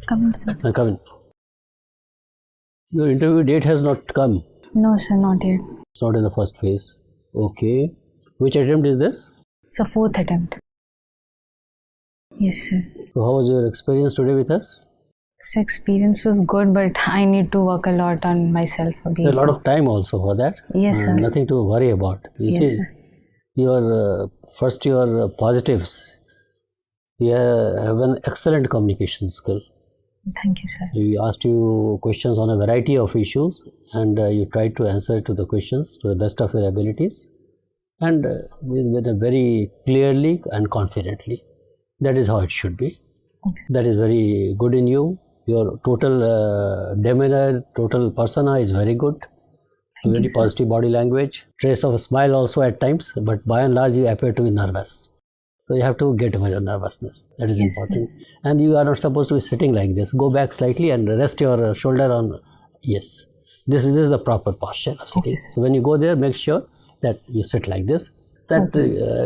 Come in, sir. Come in. Your interview date has not come. No, sir, not yet. It's not in the first phase. Okay. Which attempt is this? It's a fourth attempt. Yes, sir. So how was your experience today with us? This experience was good, but I need to work a lot on myself a There's a lot of time also for that. Yes, sir. Nothing to worry about. You Yes, see, sir. your positives. You have an excellent communication skill. Thank you, sir. We asked you questions on a variety of issues, and you tried to answer to the questions to the best of your abilities, and with a very clearly and confidently. That is how it should be. Okay. That is very good in you. Your total demeanor, total persona is very good. Thank Very you, sir. positive body language. Trace of a smile also at times, but by and large you appear to be nervous. So you have to get over your nervousness. That is Yes, important. And you are not supposed to be sitting like this. Go back slightly and rest your shoulder on. Yes, this is the proper posture of sitting. Okay, sir. So when you go there, make sure that you sit like this. That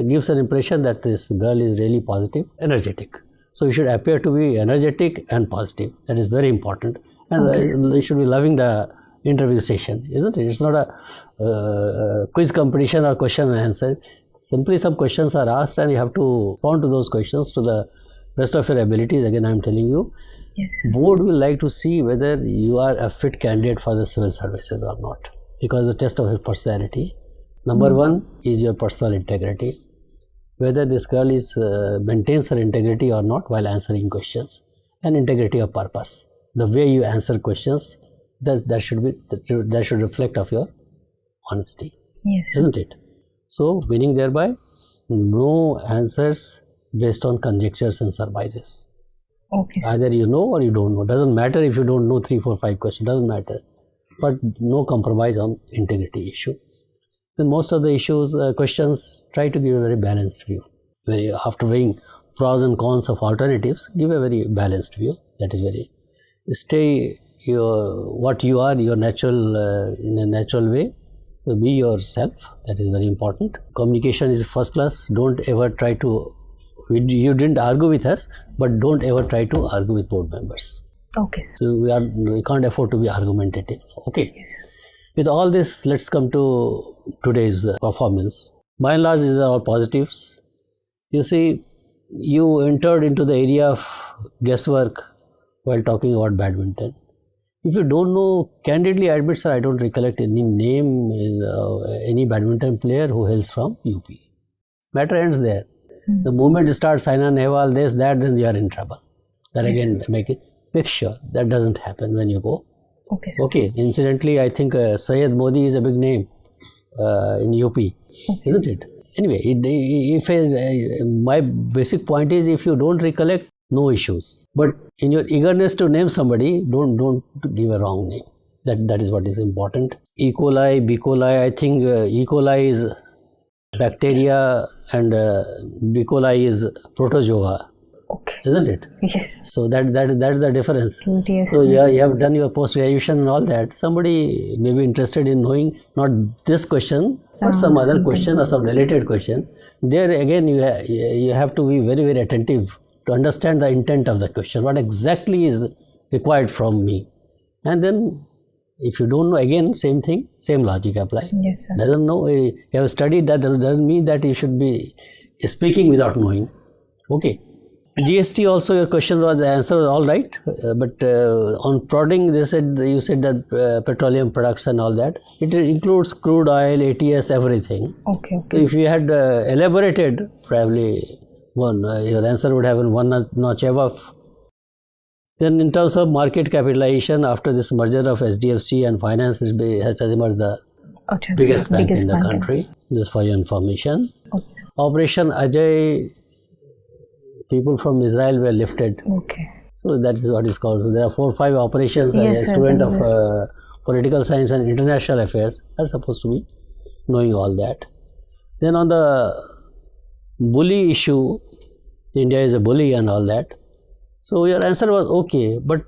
gives an impression that this girl is really positive, energetic. So you should appear to be energetic and positive. That is very important. And you should be loving the interview session, isn't it? It's not a quiz competition or question and answer. Simply some questions are asked and you have to respond to those questions to the best of your abilities. Again, I am telling you, Yes, sir. board will like to see whether you are a fit candidate for the civil services or not, because the test of your personality. Number one is your personal integrity, whether this girl is maintains her integrity or not while answering questions, and integrity of purpose. The way you answer questions, that should reflect of your honesty, Yes, sir. isn't it? So, meaning thereby, no answers based on conjectures and surmises. Okay, sir. Either you know or you don't know. Doesn't matter if you don't know 3, 4, 5 questions. Doesn't matter. But no compromise on integrity issue. Then most of the issues, questions, try to give a very balanced view. After weighing pros and cons of alternatives, give a very balanced view. That is very. Stay what you are, your natural in a natural way. So be yourself. That is very important. Communication is first class. Don't ever try to. You didn't argue with us, but don't ever try to argue with board members. Okay, sir. So we can't afford to be argumentative. Okay. Yes, sir. With all this, let's come to today's performance. By and large, these are all positives. You see, you entered into the area of guesswork while talking about badminton. If you don't know, candidly admit, sir, I don't recollect any name, any badminton player who hails from UP. Matter ends there. The moment you start Saina Nehwal, this, that, then you are in trouble. Then again, make sure that doesn't happen when you go. Okay, sir. Okay, incidentally, I think Syed Modi is a big name in UP, isn't it? Anyway, my basic point is, if you don't recollect, no issues. But in your eagerness to name somebody, don't give a wrong name. That is what is important. E. coli, B. coli. I think E. coli is bacteria and B. coli is protozoa, Okay. isn't it? Yes. So that's the difference. Yes. So yeah, you have done your post-graduation and all that. Somebody may be interested in knowing not this question, but some other question or some related question. There again, you have to be very, very attentive to understand the intent of the question. What exactly is required from me? And then, if you don't know, again, same thing, same logic apply. Yes, sir. Doesn't know, you have studied that, doesn't mean that you should be speaking without knowing. Okay. GST also, your question was, the answer was all right, but on prodding, you said that petroleum products and all that, it includes crude oil, ATS, everything. Okay. So if you had elaborated, probably your answer would have been one notch above. Then in terms of market capitalization, after this merger of SDFC and Finance, has emerged the biggest bank in the country. This for your information. Okay. Operation Ajay, people from Israel were lifted. Okay. So that is what is called. So there are 4 or 5 operations. Yes, as a student of political science and international affairs, are supposed to be knowing all that. Then on the bully issue, India is a bully and all that. So your answer was okay, but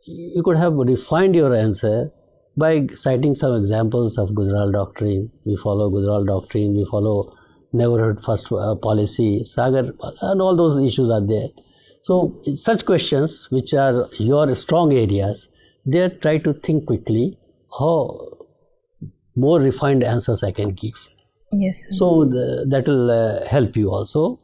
you could have refined your answer by citing some examples of Gujral doctrine. We follow Gujral doctrine, we follow neighborhood first policy, Sagar, and all those issues are there. So such questions which are your strong areas, there try to think quickly how more refined answers I can give. Yes, sir. So that will help you also.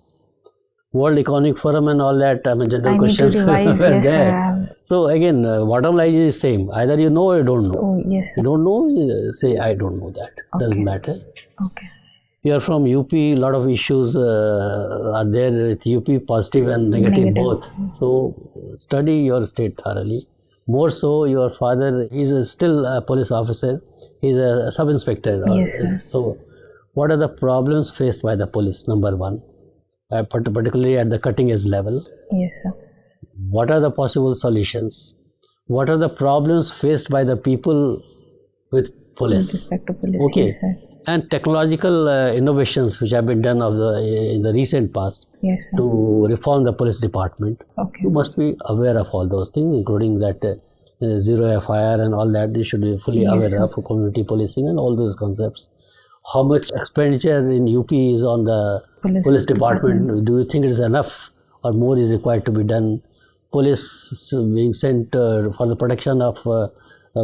World Economic Forum and all that, general I need to questions revise, were yes, there. So again, bottom line is same. Either you know or you don't know. Oh, yes, You sir. don't know, say I don't know that. Doesn't matter. Okay. You are from UP, a lot of issues are there with UP, positive and negative both. So study your state thoroughly. More so, your father is still a police officer. He's a sub-inspector. Yes, sir. So what are the problems faced by the police, number one, particularly at the cutting edge level? Yes, sir. What are the possible solutions? What are the problems faced by the people with With police? respect to police, Okay. yes, sir. And technological innovations which have been done in the recent past Yes, sir. to reform the police department. Okay. You must be aware of all those things, including that zero FIR and all that. You should be fully Yes, aware sir. of community policing and all those concepts. How much expenditure in UP is on the police department? Do you think it is enough or more is required to be done? Police being sent for the protection of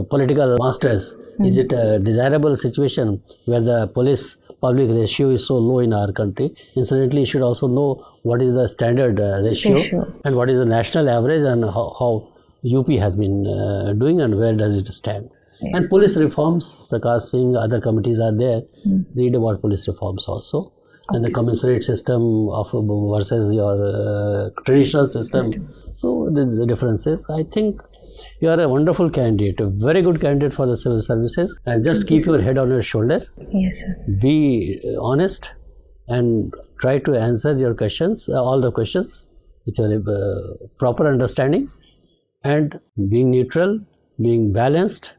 political masters. Is it a desirable situation where the police public ratio is so low in our country? Incidentally, you should also know what is the standard ratio and what is the national average and how UP has been doing and where does it stand. Yes. And police reforms, Prakash Singh, other committees are there. Read about police reforms also. And the commensurate system of versus your traditional system. So the differences. I think you are a wonderful candidate, a very good candidate for the civil services. And just keep your head on your shoulder. Yes, sir. Be honest and try to answer your questions, all the questions with your proper understanding and being neutral, being balanced.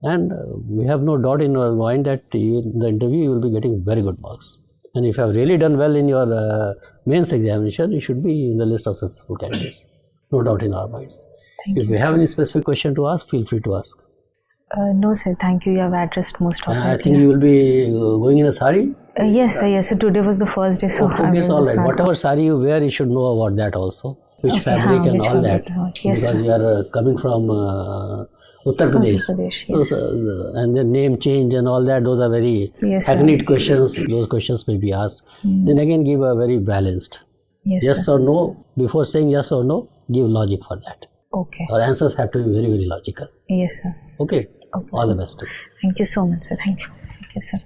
And we have no doubt in our mind that in the interview you will be getting very good marks. And if you have really done well in your mains examination, you should be in the list of successful candidates. No doubt in our minds. If you have any specific question to ask, feel free to ask. No, sir. Thank you. You have addressed most of I it. think you will be going in a sari. Yes, sir. Yes, sir. Today was the first day, so I Okay, was all just right. not- Whatever sari you wear, you should know about that also. Which fabric and which all fabric that. and all. Yes, Because sir. you are coming from Uttar Pradesh. Pradesh, yes. And the name change and all that, those are very Yes, sir. hackneyed questions. Those questions may be asked. Then again, give a very balanced Yes, yes sir. or no. Before saying yes or no, give logic for that. Okay. Our answers have to be very, very logical. Yes, sir. Okay? Okay, All sir. the best. Thank you so much, sir. Thank you. Thank you, sir.